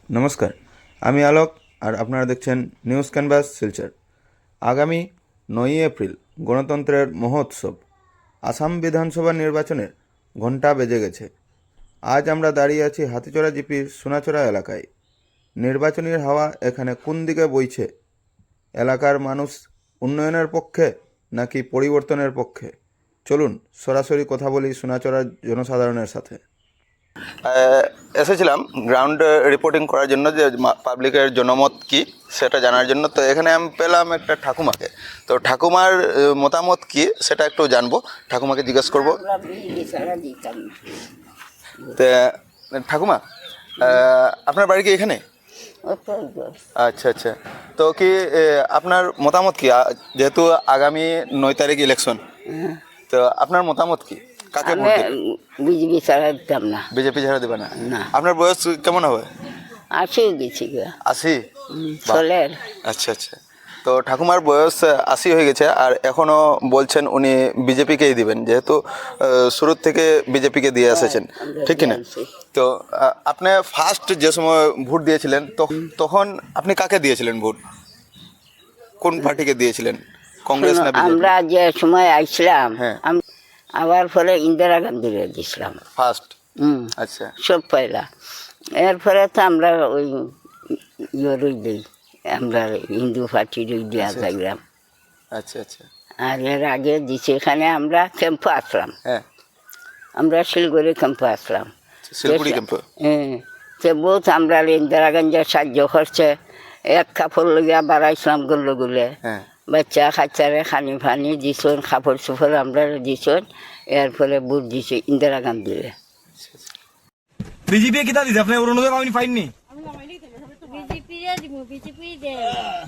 নমস্কার, আমি আলোক আর আপনারা দেখছেন নিউজ ক্যানভাস শিলচর। আগামী 9ই এপ্রিল গণতন্ত্রের মহোৎসব। আসাম বিধানসভা নির্বাচনের ঘণ্টা বেজে গেছে। আজ আমরা দাঁড়িয়ে আছি হাতিচড়া জিপির সোনাচড়া এলাকায়। নির্বাচনের হাওয়া এখানে কোন দিকে বইছে? এলাকার মানুষ উন্নয়নের পক্ষে নাকি পরিবর্তনের পক্ষে? চলুন সরাসরি কথা বলি সোনাচড়ার জনসাধারণের সাথে। এসেছিলাম গ্রাউন্ড রিপোর্টিং করার জন্য, যে পাবলিকের জনমত কি সেটা জানার জন্য। তো এখানে আমি পেলাম একটা ঠাকুমাকে। তো ঠাকুমার মতামত কি সেটা একটু জানবো, ঠাকুমাকে জিজ্ঞেস করবো। তো ঠাকুমা, আপনার বাড়ি কি এখানে? আচ্ছা আচ্ছা। তো কি আপনার মতামত কি, যেহেতু আগামী 9 তারিখ ইলেকশন, তো আপনার মতামত কি? কাকে ভোট দিবেন? বিজেপি ছাড়া দিতাম না। বিজেপি ছাড়া দেবে না? আপনার বয়স কেমন হবে? 80 গেছি। 80? চলের। আচ্ছা আচ্ছা। তো ঠাকুমার বয়স 80 হয়ে গেছে, আর এখনও বলছেন উনি বিজেপিকেই দিবেন, যেহেতু শুরুর থেকে বিজেপিকে দিয়ে এসেছেন, ঠিক কিনা? তো আপনি ফার্স্ট যে সময় ভোট দিয়েছিলেন তখন আপনি কাকে দিয়েছিলেন ভোট? কোন পার্টিকে দিয়েছিলেন? কংগ্রেস না বিজেপি? আমরা যে সময় আইছিলাম, আবার পরে ইন্দিরা গান্ধীর দিছিলাম ফার্স্ট। আচ্ছা। সব পয়লা। এরপরে তো আমরা ওই ইয়েরই দিই, আমরা হিন্দু পার্টিরই দিয়া থাকলাম। আচ্ছা আচ্ছা। আর এর আগে দিছি এখানে আমরা ক্যাম্পে আসলাম। হ্যাঁ, আমরা শিলগুড়ি ক্যাম্পে আসলাম। শিলগুড়ি ক্যাম্পে? তো বহুত আমরা ইন্দিরা গান্ধীর সাহায্য করছে। এক কাপড় লইয়া বাড়াইছিলাম গুলো বাচ্চা খাচ্চারে খানি ফানি দিছন, কাপড় চোপড় আমরা দিছন। এরপরে বুট দিছে ইন্দিরা গান্ধীরে। বিজেপি কিতা দিছে আপনি অরুণোদয় পাইনি পাইনি?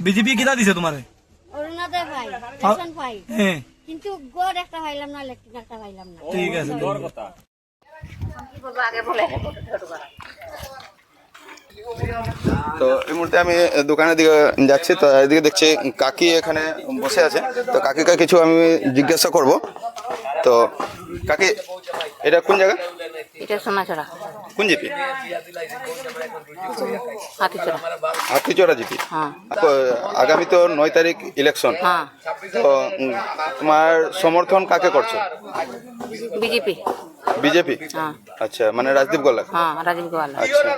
বিজেপি কিতা দিছে তোমারে? অরুণোদয় পাই, পেনশন পাই, কিন্তু গড় একটা পাইলাম না, ইলেকট্রিক একটা পাইলাম না। ঠিক আছে, গড় কথা। তো এই মুহূর্তে আমি দোকানের দিকে যাচ্ছি। তো এদিকে দেখছি কাকি এখানে বসে আছে। তো কাকিকে কিছু আমি জিজ্ঞাসা করব। তো কাকি, এটা কোন জায়গা? এটা সোনাচড়া। কোন জিপি? হাতিচড়া। হাতিচড়া জিপি। আগামী তো 9 তারিখ ইলেকশন। তো তোমার সমর্থন কাকে করছো? বিজেপি। বিজেপি? আচ্ছা, মানে রাজদীপ গোয়ালা? হ্যাঁ, রাজীব গোয়ালা। আচ্ছা।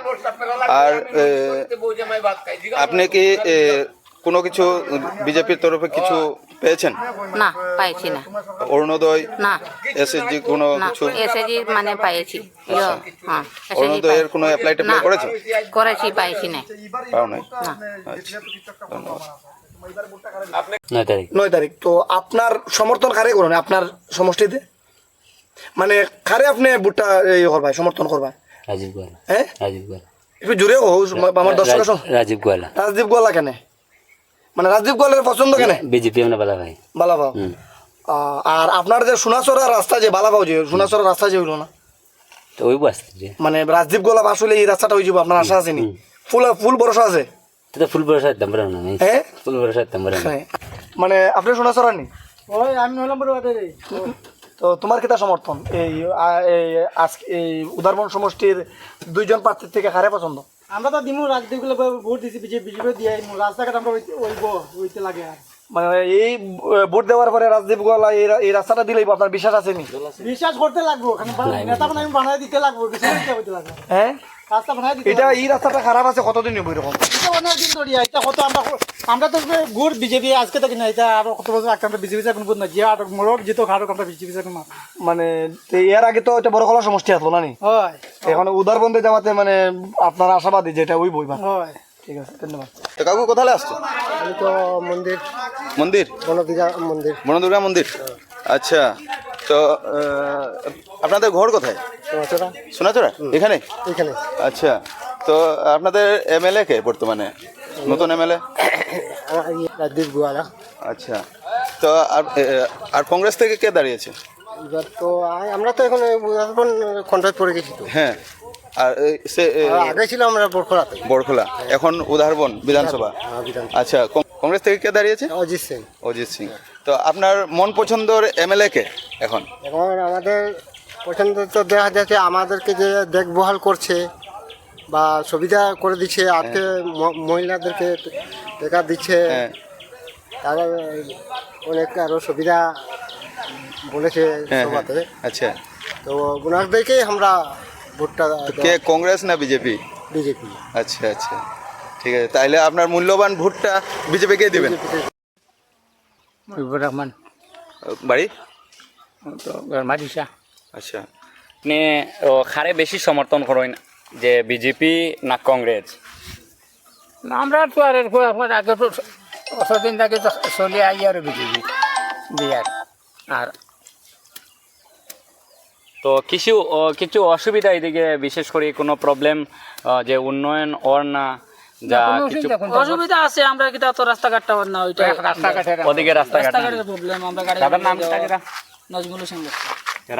আর আপনি কি কোনো কিছু বিজেপির তরফে কিছু পেয়েছেন? না, পাইছি না। অরুণোদয় না। এসএসজি কোনো কিছু? এসএসজি মানে পাইছি। অরুণোদয়ের কোনো অ্যাপ্লাই ট্যাপ্লাই করেছো? করেছি, পাইছি না। পাও নাই? না। আচ্ছা, ধন্যবাদ। 9 তারিখ। তো আপনার সমর্থন কারে করেন আপনার সমষ্টিতে? মানে কারে আপনি ভোটটা করবাই, সমর্থন করবাই? রাজীব গোয়ালা। হ্যাঁ, রাজীব গোয়ালা। একটু জোরে হোক আমার দর্শক। রাজীব গোয়ালা। রাজদীপ গোয়ালা কেন? মানে রাজদীপ গোয়ালের পছন্দ কেন? বিজেপি আমরা বালা ভাই। বালাভাও। আর আপনার যে সোনাচড়া রাস্তা, যে বালাভাও, যে সোনাচড়া রাস্তা যে হইল না, তো ওই আসছে মানে রাজদীপ গোয়ালা আসলে এই রাস্তাটা হয়ে যাবো, আপনার আশা আছে নি? ফুল ভরসা আছে? তো ফুল ভরসা দিতাম পারে না। হ্যাঁ, ফুল ভরসা দিতাম পারে না। মানে আপনি সোনাচড়া নি? ওই আমি 9 নম্বর ওয়ার্ডে। তো তোমার কিতা সমর্থন এই আজকে এই উদারবন সমষ্টির 2 জন প্রার্থীর থেকে কারে পছন্দ? আমরা তো দিমু রাজনীতিগুলো ভোট দিছি, বিজেপি দিয়ে রাস্তাঘাট আমরা ওইতে লাগে। আর মানে এই ভোট দেওয়ার পরে রাজদীপ গোয়ালা এই রাস্তাটা দিলেই আপনার বিশ্বাস আছে নি? বিশ্বাস করতে লাগবো, নেতা বানাই বানাই দিতে লাগবো, বিশ্বাস করতে লাগবে। হ্যাঁ, রাস্তা বানাই দিতে। এটা এই রাস্তাটা খারাপ আছে কতদিন হইব এরকম? এটা অনেক দিন ধরে। এটা কত আমরা তো গুড় বিজেপি আজকে থাকি না, এটা আরো কত বছর আগে আমরা বিজেপি চাকরি না, যে আর মোড়ক যেত খাড়ক আমরা বিজেপি চাকরি মার। মানে এর আগে তো এটা বড় কলা সমষ্টি আসলো না নি? হয়। এখন উদারবন্দে যাওয়াতে মানে আপনার আশাবাদী যেটা ওই বইবা। হয়। ঠিক আছে, ধন্যবাদ। তো কাকু কোথায় আসছো? আমি তো মন্দির বনদুর্গা মন্দির। আচ্ছা। তো আপনাদের ঘর কোথায়? সোনাচড়া? এখানে? আচ্ছা। তো আপনাদের এমএলএ কে বর্তমানে, নতুন এমএলএ? রাজদীপ গোয়ালা। আচ্ছা। তো আর কংগ্রেস থেকে কে দাঁড়িয়েছে? এবার তো আমরা তো এখন কন্ট্রাক্ট পড়ে গেছি তো। হ্যাঁ। আর সে আগে ছিল আমরা বড়খোলা, এখন উদারবন বিধানসভা। আচ্ছা, কংগ্রেস থেকে কে দাঁড়িয়েছে? অজিত সিং। তো আপনার মন পছন্দের এমএলএ কে এখন? আমাদের পছন্দ তো দেখা যাচ্ছে আমাদেরকে যে দেখভাল করছে, বা সুবিধা করে দিচ্ছে আজকে মহিলাদেরকে টাকা দিচ্ছে হ্যাঁ তারা অনেক আরো সুবিধা বলেছে হ্যাঁ সভাতে আচ্ছা তো ওনাদেরকেই আমরা ভোটটা কে কংগ্রেস না বিজেপি? বিজেপি আচ্ছা আচ্ছা ঠিক আছে, তাইলে আপনার মূল্যবান ভোটটা বিজেপিকে দিবেন। মুজিবুর রহমান বাড়ি? তো মাদিসা আচ্ছা আপনি খারে বেশি সমর্থন করেন যে বিজেপি না কংগ্রেস? আমরা তো আর আমার আগে তো অতদিন থেকে তো চলে আই আর বিজেপি বিয়ার আর তো কিছু অসুবিধা এদিকে বিশেষ করে কোনো প্রবলেম যে উন্নয়ন ওর না যা কিছু অসুবিধা আছে আমরা কিটা তো রাস্তাঘাটটা না ওইটা রাস্তাঘাটের ওদিকে রাস্তাঘাট প্রবলেম আমরা গাড়ি দাদার নাম কিটা? নজমুল হোসেন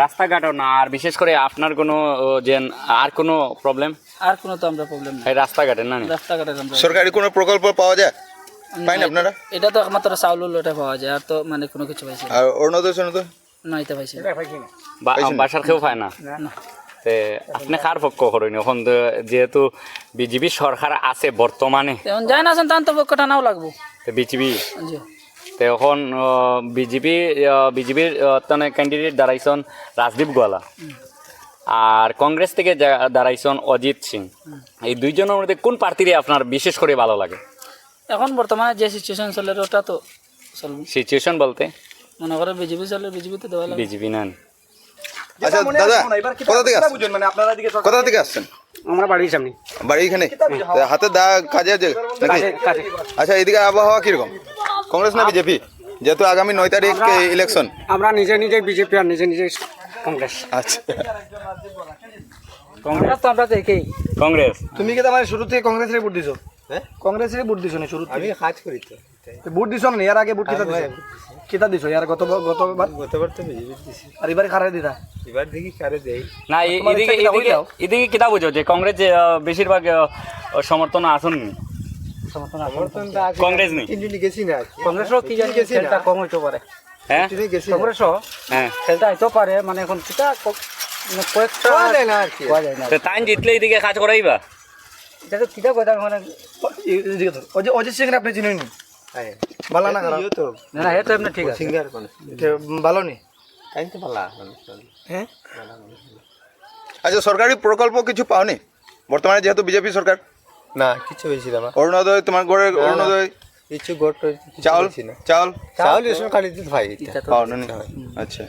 রাস্তাঘাটও না, আর বিশেষ করে আপনার কোনো যে আর কোনো প্রবলেম আর কোনো তো আমরা প্রবলেম নাই এই রাস্তাঘাটের না? রাস্তাঘাটের আমরা সরকারি কোনো প্রকল্প পাওয়া যায়? পাইন আপনারা? এটা তো একমাত্র চাউল ওটা পাওয়া যায় আর তো মানে কোনো কিছু পাইছে আর অরুণোদয় সনোদয়? না এটা পাইছে বাসার কেউ পায় না? তে আপনি কার পক্ষ করেন এখন তো, যেহেতু বিজেপি সরকার আছে বর্তমানে, এখন যাই না আছেন তান তো পক্ষটা নাও লাগবো বিজেপি জি তো এখন বিজেপির ক্যান্ডিডেট দাঁড়াইছেন রাজদীপ গোয়ালা, আর কংগ্রেস থেকে দাঁড়াইছেন অজিত সিং। এই দুইজনের মধ্যে কোন প্রার্থীরে আপনার বিশেষ করে ভালো লাগে? এখন বর্তমানে যে সিচুয়েশন চলে ওটা তো চলবে সিচুয়েশন বলতে মনে করে বিজেপি চলে বিজেপিতে দেওয়া লাগবে বিজেপি নেন। আচ্ছা দাদা, কোথা থেকে আসছেন? কোথা থেকে আসছেন? আমরা বাড়ির সামনে বাড়ি এখানে? তা হাতে দা কাজে আছে নাকি? আচ্ছা, এদিকে আবহাওয়া কিরকম, কংগ্রেস না বিজেপি? যেহেতু আগামী 9 তারিখ ইলেকশন। আমরা নিজে নিজে বিজেপি আর নিজে নিজে কংগ্রেস আচ্ছা কংগ্রেস তো আমরা দেখেই কংগ্রেস। তুমি কি মানে শুরু থেকে কংগ্রেসের ভোট দিছো? হ্যাঁ কংগ্রেসের ভোট দিছো না শুরু থেকে? আমি কাজ করি তো ভোট দিছো না? এর আগে ভোট কিতা দিছো? এর গতবার গতবার তো বিজেপি দিছি আর এবারে খারাপ দিতা? এবার দেখি কারে দেই না এদিকে কিতা বুঝো যে কংগ্রেস বেশিরভাগ সমর্থন আসুন কংগ্রেস নেই? তিনজনই গেছি না কংগ্রেসও কি জানি খেলটা কম হইতে পারে হ্যাঁ কংগ্রেসও হ্যাঁ খেলটা হইতে পারে মানে এখন কিটা কয়েকটা পাওয়া যায় না আর কি পাওয়া যায় না তো তাই জিতলে এদিকে কাজ করাইবা? এটা তো কিটা কথা মানে অজিত সিং আপনি চিনেন নি? ভালো না খারাপ? তো না না এটা এমনি ঠিক আছে সিঙ্গার কোন ভালো নি? কাইন তো ভালো হ্যাঁ আচ্ছা, সরকারি প্রকল্প কিছু পাওনি বর্তমানে যেহেতু বিজেপি সরকার? না কিছু হইছিল না অরুণোদয়, তোমার ঘরের অরুণোদয়, কিছু গোট চাউল চাউল চাউল রেশন কার্ড দিতে ভাই পাও না? আচ্ছা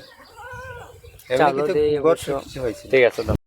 এমনি কিছু গোট কিছু হইছিল ঠিক আছে।